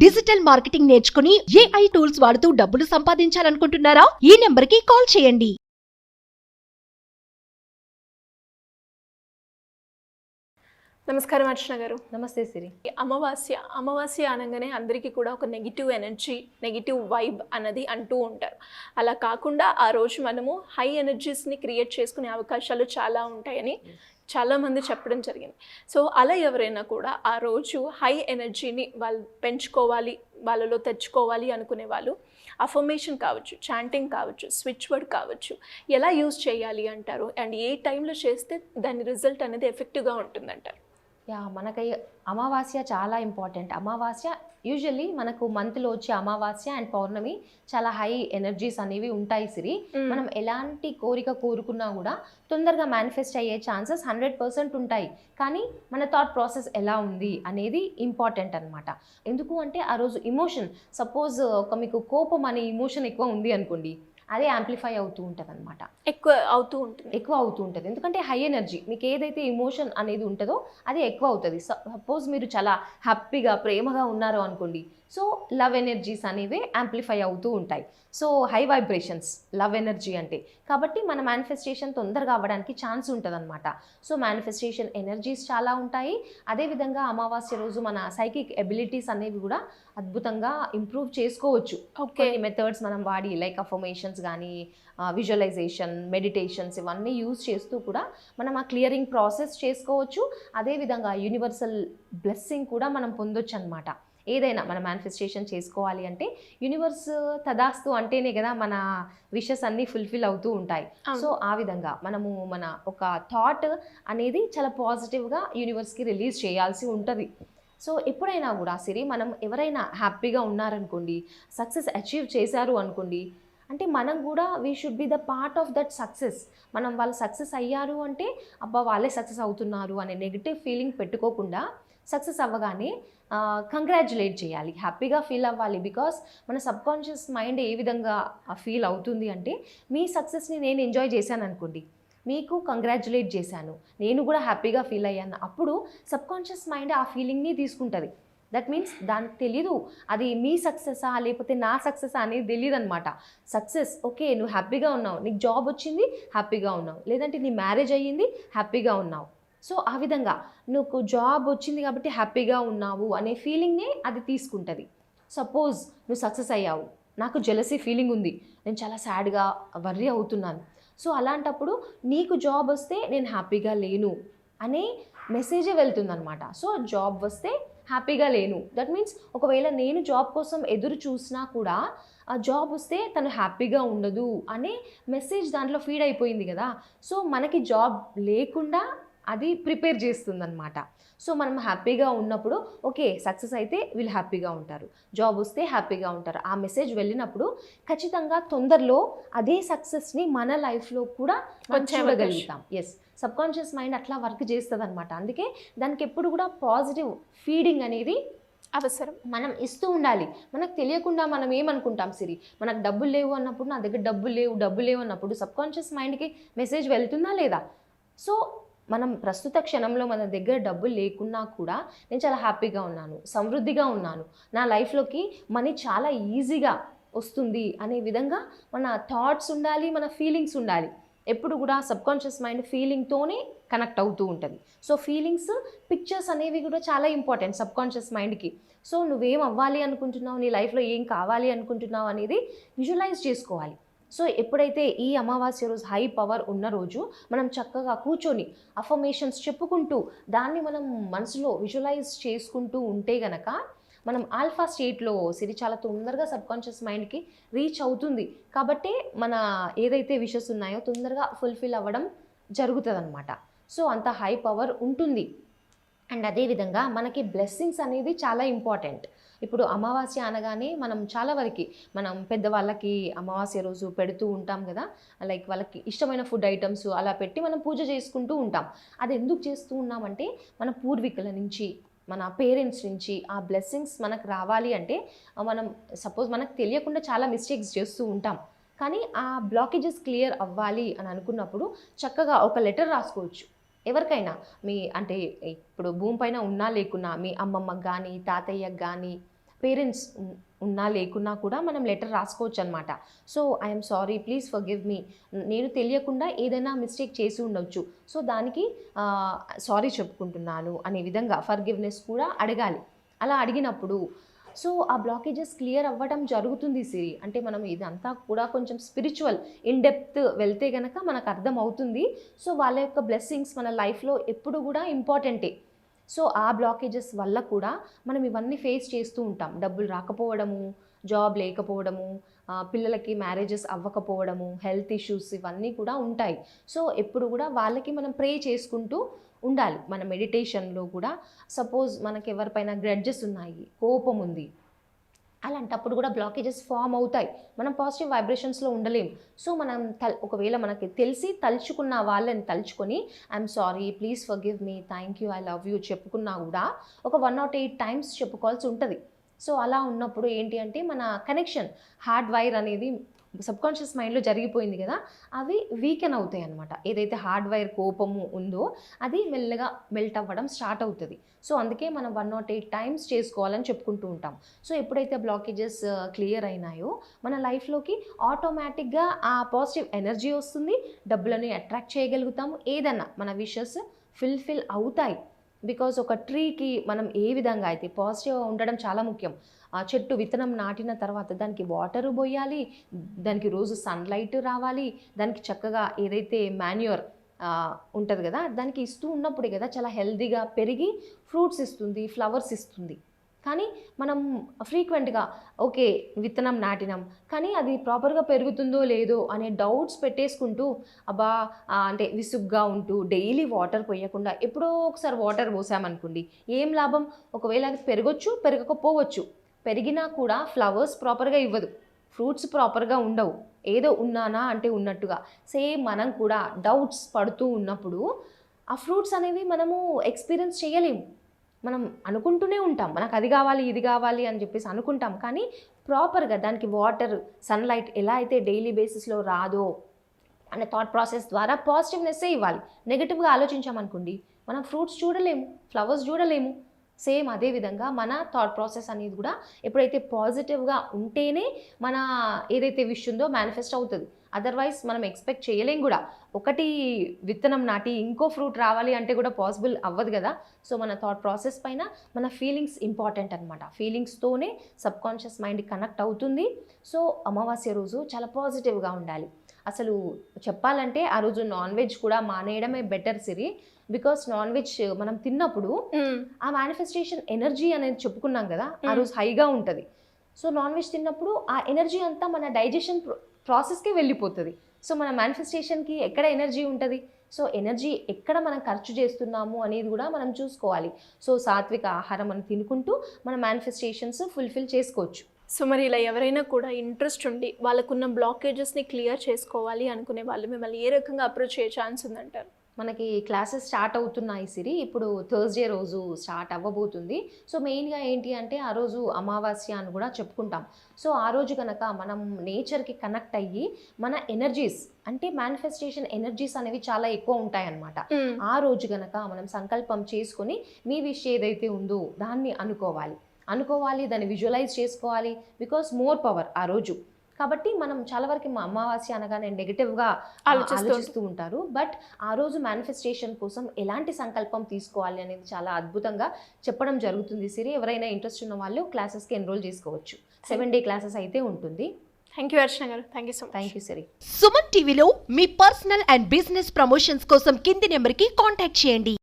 Digital marketing నేర్చుకుని AI tools వాడుతూ డబ్బులు సంపాదించాలనుకుంటున్నారా? ఈ నెంబర్కి కాల్ చేయండి. నమస్కారం అర్చన గారు. నమస్తే సిరి. అమావాస్య అనగానే అందరికీ కూడా ఒక నెగిటివ్ ఎనర్జీ, నెగిటివ్ వైబ్ అన్నది అంటూ ఉంటారు. అలా కాకుండా ఆ రోజు మనము హై ఎనర్జీస్ని క్రియేట్ చేసుకునే అవకాశాలు చాలా ఉంటాయని చాలామంది చెప్పడం జరిగింది. సో అలా ఎవరైనా కూడా ఆ రోజు హై ఎనర్జీని వాళ్ళు పెంచుకోవాలి, వాళ్ళలో తెచ్చుకోవాలి అనుకునే వాళ్ళు అఫర్మేషన్ కావచ్చు, చాంటింగ్ కావచ్చు, స్విచ్ వర్డ్ కావచ్చు, ఎలా యూజ్ చేయాలి అంటారు? అండ్ ఏ టైంలో చేస్తే దాని రిజల్ట్ అనేది ఎఫెక్టివ్గా ఉంటుందంటారు? మనకి అమావాస్య చాలా ఇంపార్టెంట్. అమావాస్య యూజువల్లీ మనకు మంత్లో వచ్చే అమావాస్య అండ్ పౌర్ణమి చాలా హై ఎనర్జీస్ అనేవి ఉంటాయి సిరి. మనం ఎలాంటి కోరిక కోరుకున్నా కూడా తొందరగా మేనిఫెస్ట్ అయ్యే ఛాన్సెస్ 100% ఉంటాయి. కానీ మన థాట్ ప్రాసెస్ ఎలా ఉంది అనేది ఇంపార్టెంట్ అనమాట. ఎందుకు అంటే ఆ రోజు ఇమోషన్, సపోజ్ మీకు కోపం అనే ఇమోషన్ ఎక్కువ ఉంది అనుకోండి, అదే యాంప్లిఫై అవుతూ ఉంటుంది అనమాట. ఎక్కువ అవుతూ ఉంటుంది. ఎందుకంటే హై ఎనర్జీ, మీకు ఏదైతే ఇమోషన్ అనేది ఉంటుందో అది ఎక్కువ అవుతుంది. సపోజ్ మీరు చాలా హ్యాపీగా ప్రేమగా ఉన్నారో అనుకోండి, సో లవ్ ఎనర్జీస్ అనేవి యాంప్లిఫై అవుతూ ఉంటాయి. So high vibrations love energy అంటే, కాబట్టి మన మేనిఫెస్టేషన్ తొందరగా అవ్వడానికి ఛాన్స్ ఉంటుంది అనమాట. సో మేనిఫెస్టేషన్ ఎనర్జీస్ చాలా ఉంటాయి. అదేవిధంగా అమావాస్య రోజు మన సైకిక్ ఎబిలిటీస్ అనేవి కూడా అద్భుతంగా ఇంప్రూవ్ చేసుకోవచ్చు. కొన్ని మెథడ్స్ మనం వాడి, లైక్ అఫర్మేషన్స్ కానీ, విజువలైజేషన్, మెడిటేషన్స్, ఇవన్నీ యూజ్ చేస్తూ కూడా మనం ఆ క్లియరింగ్ ప్రాసెస్ చేసుకోవచ్చు. అదేవిధంగా యూనివర్సల్ బ్లెస్సింగ్ కూడా మనం పొందొచ్చు అనమాట. ఏదైనా మన మేనిఫెస్టేషన్ చేసుకోవాలి అంటే యూనివర్స్ తదాస్తు అంటేనే కదా మన విషెస్ అన్నీ ఫుల్ఫిల్ అవుతూ ఉంటాయి. సో ఆ విధంగా మనము మన ఒక థాట్ అనేది చాలా పాజిటివ్గా యూనివర్స్కి రిలీజ్ చేయాల్సి ఉంటుంది. సో ఎప్పుడైనా కూడా సిరి, మనం ఎవరైనా హ్యాపీగా ఉన్నారనుకోండి, సక్సెస్ అచీవ్ చేశారు అనుకోండి, అంటే మనం కూడా we should be the part of that success. మనం వాళ్ళు సక్సెస్ అయ్యారు అంటే అబ్బా వాళ్ళే సక్సెస్ అవుతున్నారు అనే నెగిటివ్ ఫీలింగ్ పెట్టుకోకుండా, సక్సెస్ అవ్వగానే కంగ్రాచులేట్ చేయాలి, హ్యాపీగా ఫీల్ అవ్వాలి. బికాస్ మన సబ్కాన్షియస్ మైండ్ ఏ విధంగా ఫీల్ అవుతుంది అంటే, మీ సక్సెస్ని నేను ఎంజాయ్ చేశాను అనుకోండి, మీకు కంగ్రాచులేట్ చేశాను, నేను కూడా హ్యాపీగా ఫీల్ అయ్యాను, అప్పుడు సబ్కాన్షియస్ మైండ్ ఆ ఫీలింగ్ని తీసుకుంటుంది. దట్ మీన్స్ దానికి తెలీదు అది మీ సక్సెసా లేకపోతే నా సక్సెసా అనేది తెలియదు అనమాట. సక్సెస్ ఓకే, నువ్వు హ్యాపీగా ఉన్నావు, నీకు జాబ్ వచ్చింది హ్యాపీగా ఉన్నావు, లేదంటే నీ మ్యారేజ్ అయ్యింది హ్యాపీగా ఉన్నావు. సో ఆ విధంగా నువ్వు జాబ్ వచ్చింది కాబట్టి హ్యాపీగా ఉన్నావు అనే ఫీలింగ్నే అది తీసుకుంటుంది. సపోజ్ నువ్వు సక్సెస్ అయ్యావు, నాకు జెలసీ ఫీలింగ్ ఉంది, నేను చాలా సాడ్గా వర్రీ అవుతున్నాను, సో అలాంటప్పుడు నీకు జాబ్ వస్తే నేను హ్యాపీగా లేను అనే మెసేజే వెళ్తుందనమాట. సో జాబ్ వస్తే హ్యాపీగా లేను, దట్ మీన్స్ ఒకవేళ నేను జాబ్ కోసం ఎదురు చూసినా కూడా ఆ జాబ్ వస్తే తను హ్యాపీగా ఉండదు అనే మెసేజ్ దాంట్లో ఫీడ్ అయిపోయింది కదా. సో మనకి జాబ్ లేకుండా అది ప్రిపేర్ చేస్తుందన్నమాట. సో మనం హ్యాపీగా ఉన్నప్పుడు ఓకే, సక్సెస్ అయితే వీళ్ళు హ్యాపీగా ఉంటారు, జాబ్ వస్తే హ్యాపీగా ఉంటారు, ఆ మెసేజ్ వెళ్ళినప్పుడు ఖచ్చితంగా తొందరలో అదే సక్సెస్ని మన లైఫ్లో కూడా చూడగలుగుతాం. ఎస్, సబ్కాన్షియస్ మైండ్ అట్లా వర్క్ చేస్తుంది అనమాట. అందుకే దానికి ఎప్పుడు కూడా పాజిటివ్ ఫీడింగ్ అనేది అవసరం. మనం ఇస్తూ ఉండాలి. మనకు తెలియకుండా మనం ఏమనుకుంటాం సిరి, మనకు డబ్బులు లేవు అన్నప్పుడు, నా దగ్గర డబ్బులు లేవు అన్నప్పుడు సబ్కాన్షియస్ మైండ్కి మెసేజ్ వెళ్తుందా లేదా? సో మనం ప్రస్తుత క్షణంలో మన దగ్గర డబ్బులు లేకున్నా కూడా నేను చాలా హ్యాపీగా ఉన్నాను, సమృద్ధిగా ఉన్నాను, నా లైఫ్లోకి మనీ చాలా ఈజీగా వస్తుంది అనే విధంగా మన థాట్స్ ఉండాలి, మన ఫీలింగ్స్ ఉండాలి. ఎప్పుడు కూడా సబ్కాన్షియస్ మైండ్ ఫీలింగ్తోనే కనెక్ట్ అవుతూ ఉంటుంది. సో ఫీలింగ్స్, పిక్చర్స్ అనేవి కూడా చాలా ఇంపార్టెంట్ సబ్కాన్షియస్ మైండ్కి. సో నువ్వేం అవ్వాలి అనుకుంటున్నావు, నీ లైఫ్లో ఏం కావాలి అనుకుంటున్నావు అనేది విజువలైజ్ చేసుకోవాలి. సో ఎప్పుడైతే ఈ అమావాస్య రోజు హై పవర్ ఉన్న రోజు మనం చక్కగా కూర్చొని అఫర్మేషన్స్ చెప్పుకుంటూ దాన్ని మనం మనసులో విజువలైజ్ చేసుకుంటూ ఉంటే గనక మనం ఆల్ఫా స్టేట్లో సిరి చాలా తొందరగా సబ్కాన్షియస్ మైండ్కి రీచ్ అవుతుంది. కాబట్టి మన ఏదైతే విషెస్ ఉన్నాయో తొందరగా ఫుల్ఫిల్ అవ్వడం జరుగుతుంది అనమాట. సో అంత హై పవర్ ఉంటుంది. అండ్ అదేవిధంగా మనకి బ్లెస్సింగ్స్ అనేది చాలా ఇంపార్టెంట్. ఇప్పుడు అమావాస్య అనగానే మనం చాలా వరకు మనం పెద్దవాళ్ళకి అమావాస్య రోజు పెడుతూ ఉంటాం కదా, లైక్ వాళ్ళకి ఇష్టమైన ఫుడ్ ఐటమ్స్ అలా పెట్టి మనం పూజ చేసుకుంటూ ఉంటాం. అది ఎందుకు చేస్తూ ఉన్నామంటే మన పూర్వీకుల నుంచి, మన పేరెంట్స్ నుంచి ఆ బ్లెస్సింగ్స్ మనకు రావాలి అంటే, మనం సపోజ్ మనకు తెలియకుండా చాలా మిస్టేక్స్ చేస్తూ ఉంటాం, కానీ ఆ బ్లాకేజెస్ క్లియర్ అవ్వాలి అని అనుకున్నప్పుడు చక్కగా ఒక లెటర్ రాసుకోవచ్చు. ఎవరికైనా మీ అంటే ఇప్పుడు భూమి పైన ఉన్నా లేకున్నా మీ అమ్మమ్మకి కానీ, తాతయ్యకి కానీ, పేరెంట్స్ ఉన్నా లేకున్నా కూడా మనం లెటర్ రాసుకోవచ్చు అనమాట. So I'm sorry, please forgive me, నేను తెలియకుండా ఏదైనా మిస్టేక్ చేసి ఉండొచ్చు, సో దానికి సారీ చెప్పుకుంటున్నాను అనే విధంగా ఫర్గివ్నెస్ కూడా అడగాలి. అలా అడిగినప్పుడు సో ఆ బ్లాకేజెస్ క్లియర్ అవ్వడం జరుగుతుంది సిరి. అంటే మనం ఇదంతా కూడా కొంచెం స్పిరిచువల్ ఇన్ డెప్త్ వెళ్తే కనుక మనకు అర్థం అవుతుంది. సో వాళ్ళ యొక్క బ్లెస్సింగ్స్ మన లైఫ్లో ఎప్పుడు కూడా ఇంపార్టెంటే. సో ఆ బ్లాకేజెస్ వల్ల కూడా మనం ఇవన్నీ ఫేస్ చేస్తూ ఉంటాం. డబ్బులు రాకపోవడము, జాబ్ లేకపోవడము, పిల్లలకి మ్యారేజెస్ అవ్వకపోవడము, హెల్త్ ఇష్యూస్, ఇవన్నీ కూడా ఉంటాయి. సో ఎప్పుడు కూడా వాళ్ళకి మనం ప్రే చేసుకుంటూ ఉండాలి. మన మెడిటేషన్లో కూడా సపోజ్ మనకి ఎవరిపైన గ్రడ్జెస్ ఉన్నాయి, కోపం ఉంది, అలాంటప్పుడు కూడా బ్లాకేజెస్ ఫామ్ అవుతాయి. మనం పాజిటివ్ వైబ్రేషన్స్లో ఉండలేము. సో మనం ఒకవేళ మనకి తెలిసి తలుచుకున్న వాళ్ళని తలుచుకొని I'm sorry, please forgive me, thank you, I love you చెప్పుకున్నా కూడా ఒక 108 టైమ్స్ చెప్పుకోవాల్సి ఉంటుంది. సో అలా ఉన్నప్పుడు ఏంటి అంటే మన కనెక్షన్, హార్డ్ వైర్ అనేది సబ్కాన్షియస్ మైండ్లో జరిగిపోయింది కదా, అవి వీకెన్ అవుతాయి అన్నమాట. ఏదైతే హార్డ్ వైర్ కోపము ఉందో అది మెల్లగా మెల్ట్ అవ్వడం స్టార్ట్ అవుతుంది. సో అందుకే మనం 108 టైమ్స్ చేసుకోవాలని చెప్పుకుంటూ ఉంటాం. సో ఎప్పుడైతే బ్లాకేజెస్ క్లియర్ అయినాయో మన లైఫ్లోకి ఆటోమేటిక్గా ఆ పాజిటివ్ ఎనర్జీ వస్తుంది, డబ్బులని అట్రాక్ట్ చేయగలుగుతాము, ఏదన్నా మన విషెస్ ఫుల్ఫిల్ అవుతాయి. బికాజ్ ఒక ట్రీకి మనం ఏ విధంగా అయితే పాజిటివ్గా ఉండడం చాలా ముఖ్యం. ఆ చెట్టు విత్తనం నాటిన తర్వాత దానికి వాటర్ పోయాలి, దానికి రోజు సన్లైట్ రావాలి, దానికి చక్కగా ఏదైతే మాన్యూర్ ఉంటుంది కదా దానికి ఇస్తూ ఉన్నప్పుడే కదా చాలా హెల్తీగా పెరిగి ఫ్రూట్స్ ఇస్తుంది, ఫ్లవర్స్ ఇస్తుంది. కానీ మనం ఫ్రీక్వెంట్గా ఓకే విత్తనం నాటినాం కానీ అది ప్రాపర్గా పెరుగుతుందో లేదో అనే డౌట్స్ పెట్టేసుకుంటూ అబ్బా అంటే విసుగ్గా ఉంటూ డైలీ వాటర్ పోయకుండా ఎప్పుడో ఒకసారి వాటర్ పోసామనుకోండి ఏం లాభం? ఒకవేళ అది పెరగచ్చు, పెరగకపోవచ్చు. పెరిగినా కూడా ఫ్లవర్స్ ప్రాపర్గా ఇవ్వదు, ఫ్రూట్స్ ప్రాపర్గా ఉండవు, ఏదో ఉన్నానా అంటే ఉన్నట్టుగా. సేమ్ మనం కూడా డౌట్స్ పడుతూ ఉన్నప్పుడు ఆ ఫ్రూట్స్ అనేవి మనము ఎక్స్పీరియన్స్ చేయలేము. మనం అనుకుంటూనే ఉంటాం మనకు అది కావాలి ఇది కావాలి అని చెప్పేసి అనుకుంటాం, కానీ ప్రాపర్గా దానికి వాటర్, సన్లైట్ ఎలా అయితే డైలీ బేసిస్లో రాదో అనే థాట్ ప్రాసెస్ ద్వారా పాజిటివ్నెస్సే ఇవ్వాలి. నెగిటివ్గా ఆలోచించామనుకోండి మనం ఫ్రూట్స్ చూడలేము, ఫ్లవర్స్ చూడలేము. సేమ్ అదేవిధంగా మన థాట్ ప్రాసెస్ అనేది కూడా ఎప్పుడైతే పాజిటివ్గా ఉంటేనే మన ఏదైతే విష్ ఉందో మేనిఫెస్ట్ అవుతుంది. అదర్వైజ్ మనం ఎక్స్పెక్ట్ చేయలేం కూడా. ఒకటి విత్తనం నాటి ఇంకో ఫ్రూట్ రావాలి అంటే కూడా పాసిబుల్ అవ్వదు కదా. సో మన థాట్ ప్రాసెస్ పైన మన ఫీలింగ్స్ ఇంపార్టెంట్ అనమాట. ఫీలింగ్స్తోనే సబ్కాన్షియస్ మైండ్ కనెక్ట్ అవుతుంది. సో అమావాస్య రోజు చాలా పాజిటివ్గా ఉండాలి. అసలు చెప్పాలంటే ఆ రోజు నాన్ వెజ్ కూడా మానేయడమే better Siri. Because non veg మనం తిన్నప్పుడు ఆ మేనిఫెస్టేషన్ ఎనర్జీ అనేది చెప్పుకున్నాం కదా ఆ రోజు హైగా ఉంటుంది. సో నాన్ వెజ్ తిన్నప్పుడు ఆ ఎనర్జీ అంతా మన డైజెషన్ ప్రాసెస్కే వెళ్ళిపోతుంది. సో మన మేనిఫెస్టేషన్కి ఎక్కడ ఎనర్జీ ఉంటుంది? సో ఎనర్జీ ఎక్కడ మనం ఖర్చు చేస్తున్నాము అనేది కూడా మనం చూసుకోవాలి. సో సాత్విక ఆహారం మనం తినుకుంటూ మన మేనిఫెస్టేషన్స్ ఫుల్ఫిల్ చేసుకోవచ్చు. సో మరి ఇలా ఎవరైనా కూడా ఇంట్రెస్ట్ ఉండి వాళ్ళకున్న బ్లాకేజెస్ని క్లియర్ చేసుకోవాలి అనుకునే వాళ్ళు మిమ్మల్ని ఏ రకంగా అప్రోచ్ అయ్యే ఛాన్స్ ఉందంటారు? మనకి క్లాసెస్ స్టార్ట్ అవుతున్నాయి సిరి. ఇప్పుడు థర్స్డే రోజు స్టార్ట్ అవ్వబోతుంది. సో మెయిన్గా ఏంటి అంటే ఆ రోజు అమావాస్య అని కూడా చెప్పుకుంటాం. సో ఆ రోజు కనుక మనం నేచర్కి కనెక్ట్ అయ్యి మన ఎనర్జీస్ అంటే మేనిఫెస్టేషన్ ఎనర్జీస్ అనేవి చాలా ఎక్కువ ఉంటాయన్నమాట. ఆ రోజు కనుక మనం సంకల్పం చేసుకొని మీ విష్ ఏదైతే ఉందో దాన్ని అనుకోవాలి, దాన్ని విజువలైజ్ చేసుకోవాలి. బికాస్ మోర్ పవర్ ఆ రోజు. కాబట్టి మనం చాలా వరకు మా అమావాస్య అనగానే నెగిటివ్గా ఆలోచిస్తూ ఉంటారు. బట్ ఆ రోజు మేనిఫెస్టేషన్ కోసం ఎలాంటి సంకల్పం తీసుకోవాలి అనేది చాలా అద్భుతంగా చెప్పడం జరుగుతుంది సిరి. ఎవరైనా ఇంట్రెస్ట్ ఉన్న వాళ్ళు క్లాసెస్కి ఎన్రోల్ చేసుకోవచ్చు. 7 day క్లాసెస్ అయితే ఉంటుంది. థ్యాంక్ యూ అర్చన గారు. Thank you so much. Thank you Siri. Suman టీవీలో మీ పర్సనల్ అండ్ బిజినెస్ ప్రమోషన్స్ కోసం కింది నెంబర్కి కాంటాక్ట్ చేయండి.